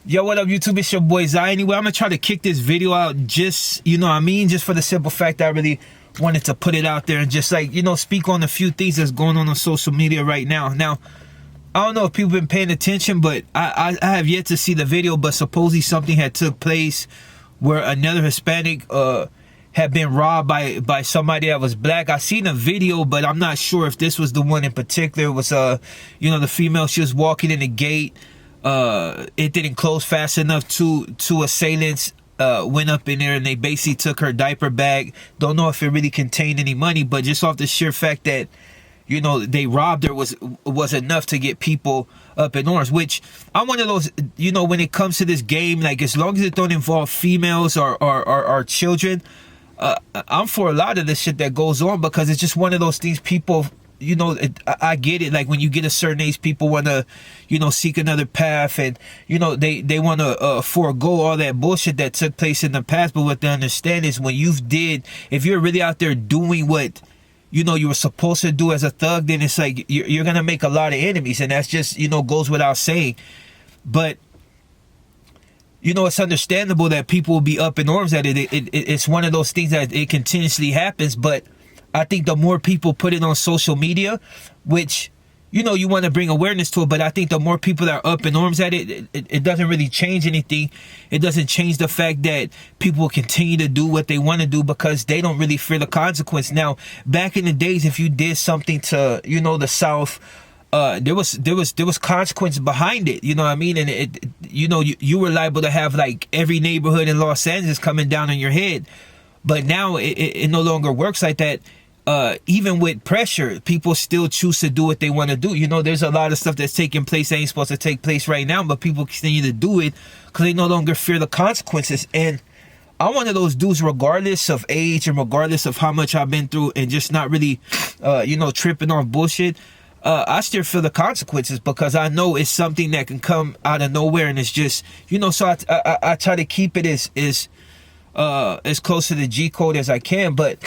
Yo, what up, YouTube? It's your boy Zai. Anyway, I'm gonna try to kick this video out just, you know what I mean? Just for the simple fact that I really wanted to put it out there and just like, you know, speak on a few things that's going on social media right now. Now, I don't know if people been paying attention, but I have yet to see the video, but supposedly something had took place where another Hispanic had been robbed by somebody that was black. I seen a video, but I'm not sure if this was the one in particular. It was, you know, the female, she was walking in the gate. It didn't close fast enough. Two assailants went up in there and they basically took her diaper bag. Don't know if it really contained any money, but just off the sheer fact that, you know, they robbed her was enough to get people up in arms. Which I'm one of those, you know, when it comes to this game, like as long as it don't involve females or children, I'm for a lot of the shit that goes on, because it's just one of those things people, you know, I get it. Like when you get a certain age, people want to, you know, seek another path, and you know they want to forego all that bullshit that took place in the past. But what they understand is when if you're really out there doing what, you know, you were supposed to do as a thug, then it's like you're gonna make a lot of enemies, and that's just, you know, goes without saying. But you know, it's understandable that people will be up in arms at it. It's one of those things that it continuously happens. But I think the more people put it on social media, which, you know, you want to bring awareness to it, but I think the more people that are up in arms at it doesn't really change anything. It doesn't change the fact that people will continue to do what they want to do because they don't really fear the consequence. Now, back in the days, if you did something to, you know, the South, there was consequence behind it, you know what I mean? And you know, you were liable to have like every neighborhood in Los Angeles coming down on your head. But now it no longer works like that. Even with pressure, people still choose to do what they want to do. You know, there's a lot of stuff that's taking place that ain't supposed to take place right now, but people continue to do it because they no longer fear the consequences. And I'm one of those dudes, regardless of age and regardless of how much I've been through, and just not really, you know, tripping off bullshit. I still feel the consequences because I know it's something that can come out of nowhere, and it's just, you know, so I try to keep it as close to the G code as I can, but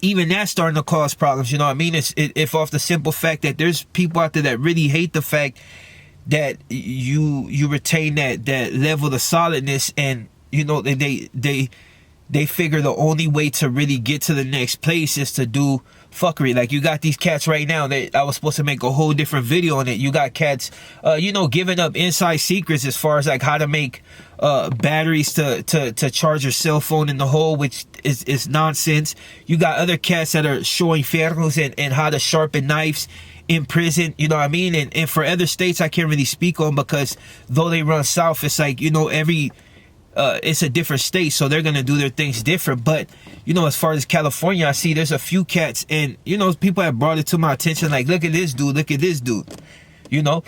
even that's starting to cause problems, you know what I mean? If off the simple fact that there's people out there that really hate the fact that you retain that level of solidness, and you know they figure the only way to really get to the next place is to do fuckery. Like you got these cats right now that I was supposed to make a whole different video on it. You got cats, you know, giving up inside secrets as far as like how to make batteries to charge your cell phone in the hole, which is nonsense. You got other cats that are showing fierros and how to sharpen knives in prison, you know what I mean? And for other states I can't really speak on, because though they run south, it's like, you know, it's a different state, so they're gonna do their things different. But you know, as far as California, I see there's a few cats, and you know, people have brought it to my attention, like, look at this dude, you know.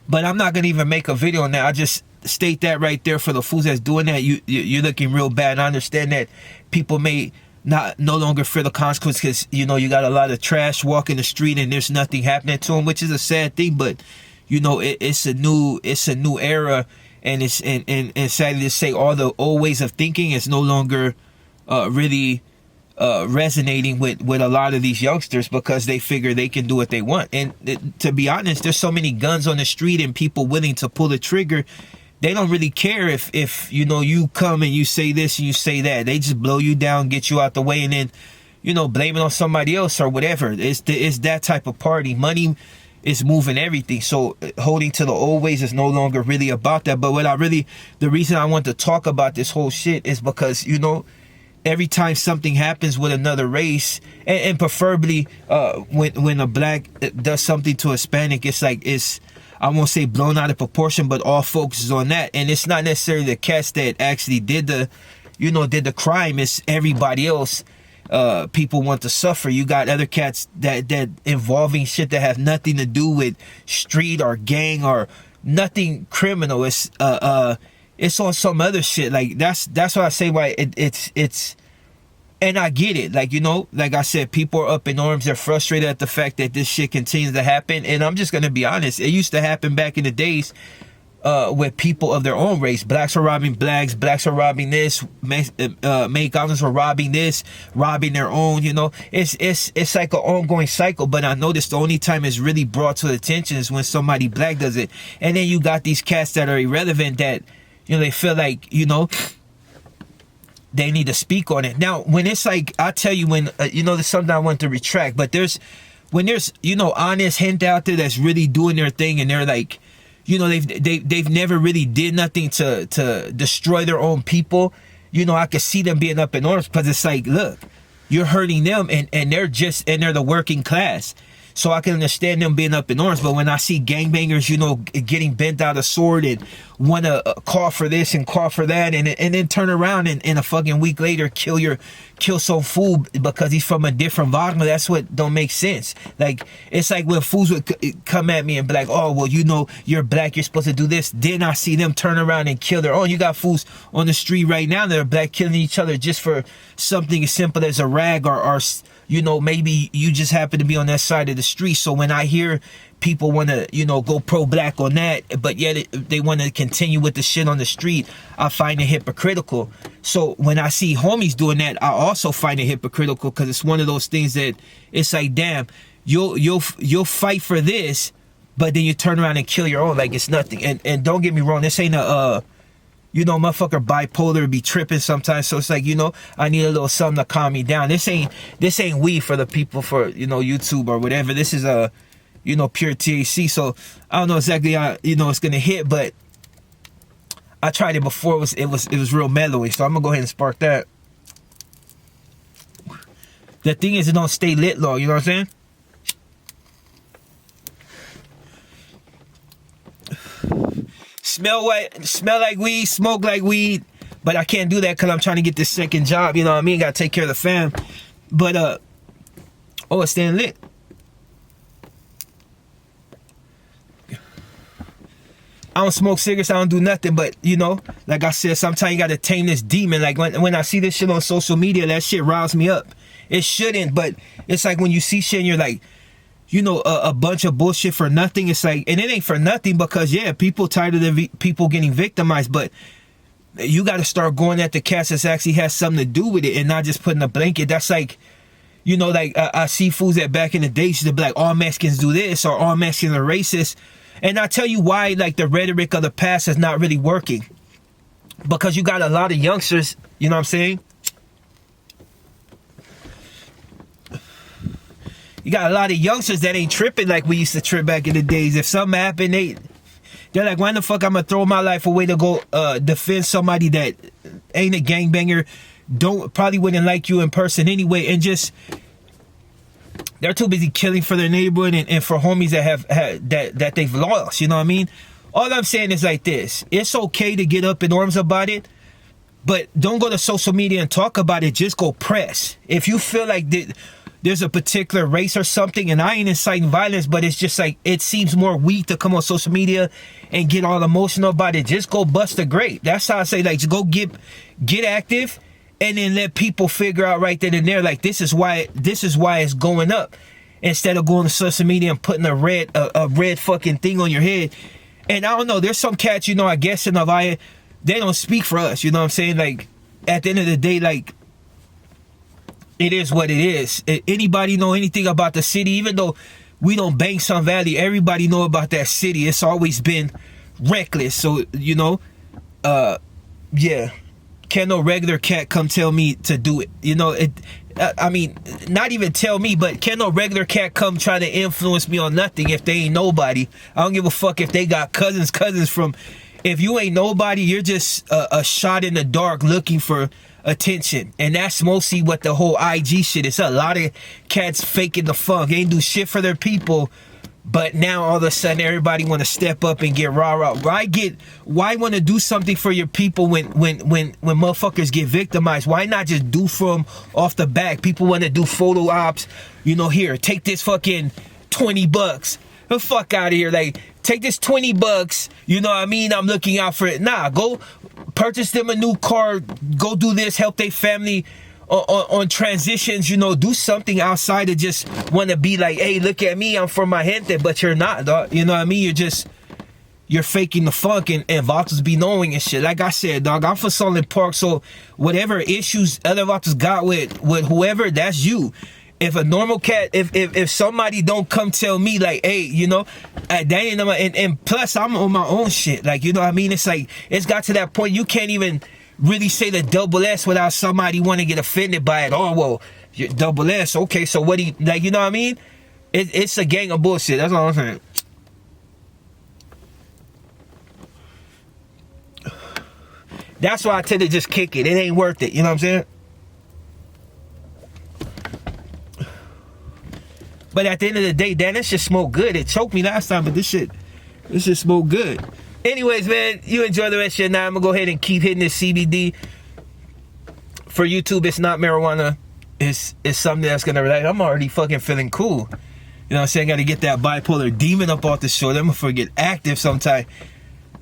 But I'm not gonna even make a video on that. I just state that right there for the fools that's doing that. You're looking real bad. And I understand that people may no longer fear the consequences because, you know, you got a lot of trash walking the street and there's nothing happening to them, which is a sad thing. But you know, it's a new era. And it's and sadly to say, all the old ways of thinking is no longer really resonating with a lot of these youngsters, because they figure they can do what they want. And to be honest, there's so many guns on the street and people willing to pull the trigger. They don't really care if you know, you come and you say this and you say that. They just blow you down, get you out the way, and then, you know, blame it on somebody else or whatever. It's that type of party. Money is moving everything. So holding to the old ways is no longer really about that. But the reason I want to talk about this whole shit is because, you know, every time something happens with another race, and preferably when a black does something to a Hispanic, it's like, I won't say blown out of proportion, but all focus is on that. And it's not necessarily the cats that actually did the crime. It's everybody else. People want to suffer. You got other cats that involving shit that have nothing to do with street or gang or nothing criminal. It's on some other shit. Like that's what I say why it's and I get it. Like, you know, like I said, people are up in arms. They're frustrated at the fact that this shit continues to happen. And I'm just gonna be honest, it used to happen back in the days. with people of their own race. Blacks are robbing blacks. Blacks are robbing this. Mexicans are robbing this, robbing their own. You know, it's like an ongoing cycle. But I noticed the only time it's really brought to attention is when somebody black does it. And then you got these cats that are irrelevant that, you know, they feel like, you know, they need to speak on it. Now, when it's like, I tell you, when you know, there's something I want to retract, but when there's, you know, honest hint out there that's really doing their thing, and they're like, you know, they've never really did nothing to destroy their own people. You know, I could see them being up in arms, because it's like, look, you're hurting them, and they're the working class. So I can understand them being up in arms. But when I see gangbangers, you know, getting bent out of sword and want to call for this and call for that, and then turn around and a fucking week later kill some fool because he's from a different Wagner, that's what don't make sense. Like, it's like when fools would come at me and be like, oh, well, you know, you're black, you're supposed to do this. Then I see them turn around and kill their own. You got fools on the street right now that are black killing each other just for something as simple as a rag, or you know, maybe you just happen to be on that side of the street. So when I hear people want to, you know, go pro-black on that, but yet they want to continue with the shit on the street, I find it hypocritical. So when I see homies doing that, I also find it hypocritical, because it's one of those things that it's like, damn, you'll fight for this, but then you turn around and kill your own like it's nothing. And don't get me wrong, this ain't a you know, motherfucker bipolar, be tripping sometimes. So it's like, you know, I need a little something to calm me down. This ain't weed for the people for, you know, YouTube or whatever. This is you know, pure THC. So I don't know exactly how, you know, it's gonna hit, but I tried it before. It was real mellowy. So I'm gonna go ahead and spark that. The thing is, it don't stay lit long. You know what I'm saying? Smell like weed, smoke like weed, but I can't do that because I'm trying to get this second job. You know what I mean? Gotta take care of the fam. But oh, it's staying lit. I don't smoke cigarettes, I don't do nothing, but you know, like I said, sometimes you gotta tame this demon. Like when I see this shit on social media, that shit riles me up. It shouldn't, but it's like when you see shit and you're like, you know, a bunch of bullshit for nothing. It's like, and it ain't for nothing, because yeah, people tired of the people getting victimized, but you got to start going at the cats that actually has something to do with it, and not just putting a blanket. That's like, you know, like I see fools that back in the day used to be like, all Mexicans do this, or all Mexicans are racist. And I tell you why, like, the rhetoric of the past is not really working, because you got a lot of youngsters, you know what I'm saying? You got a lot of youngsters that ain't tripping like we used to trip back in the days. If something happened, they're like, why the fuck I'm gonna throw my life away to go defend somebody that ain't a gangbanger, probably wouldn't like you in person anyway, and just, they're too busy killing for their neighborhood and for homies that have that they've lost. You know what I mean? All I'm saying is like this: it's okay to get up in arms about it, but don't go to social media and talk about it. Just go press. If you feel like there's a particular race or something, and I ain't inciting violence, but it's just like, it seems more weak to come on social media and get all emotional about it. Just go bust a grape. That's how I say, like, just go get active, and then let people figure out right then and there, like, this is why it's going up, instead of going to social media and putting a red fucking thing on your head. And I don't know, there's some cats, you know, I guess in Hawaii, they don't speak for us, you know what I'm saying? Like, at the end of the day, like, it is what it is. Anybody know anything about the city? Even though we don't bang Sun Valley, everybody know about that city. It's always been reckless. So, you know, yeah, can no regular cat come tell me to do it? You know, I mean, not even tell me, but can no regular cat come try to influence me on nothing if they ain't nobody? I don't give a fuck if they got cousins from. If you ain't nobody, you're just a shot in the dark looking for attention. And that's mostly what the whole IG shit is. A lot of cats faking the funk, ain't do shit for their people, but now all of a sudden everybody want to step up and get rah-rah. Why want to do something for your people when motherfuckers get victimized? Why not just do for them off the back? People want to do photo ops, you know, here, take this fucking $20. The fuck out of here. Like, take this $20, you know what I mean? I'm looking out for it. Nah, go purchase them a new car, go do this, help their family on transitions, you know, do something outside of just want to be like, hey, look at me, I'm from my gente, but you're not, dog. You know what I mean? you're faking the funk, and Vatos be knowing and shit. Like I said, dog, I'm from Solent Park, so whatever issues other Vatos got with whoever, that's you. If a normal cat, if somebody don't come tell me like, hey, you know, that ain't and plus I'm on my own shit. Like, you know what I mean? It's like, it's got to that point you can't even really say the double S without somebody want to get offended by it. Oh, well, you're double S. Okay, so what do you, like, you know what I mean? It's a gang of bullshit. That's all I'm saying. That's why I tend to just kick it. It ain't worth it. You know what I'm saying? But at the end of the day, damn, this shit smoke good. It choked me last time, but this shit smoke good. Anyways, man, you enjoy the rest of your night. I'm gonna go ahead and keep hitting this CBD. For YouTube, it's not marijuana. It's something that's gonna relax. I'm already fucking feeling cool. You know what I'm saying? Gotta get that bipolar demon up off the shoulder. I'm gonna get active sometime.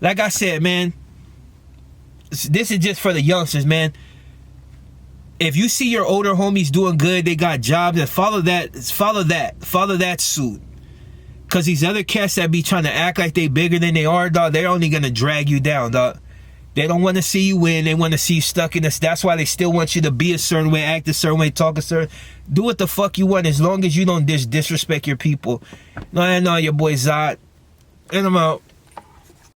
Like I said, man, this is just for the youngsters, man. If you see your older homies doing good, they got jobs, and follow that suit. Cause these other cats that be trying to act like they bigger than they are, dog, they're only gonna drag you down, dog. They don't want to see you win. They want to see you stuck in this. That's why they still want you to be a certain way, act a certain way, talk a certain. Do what the fuck you want, as long as you don't disrespect your people. No, I know your boy Zod, and I'm out.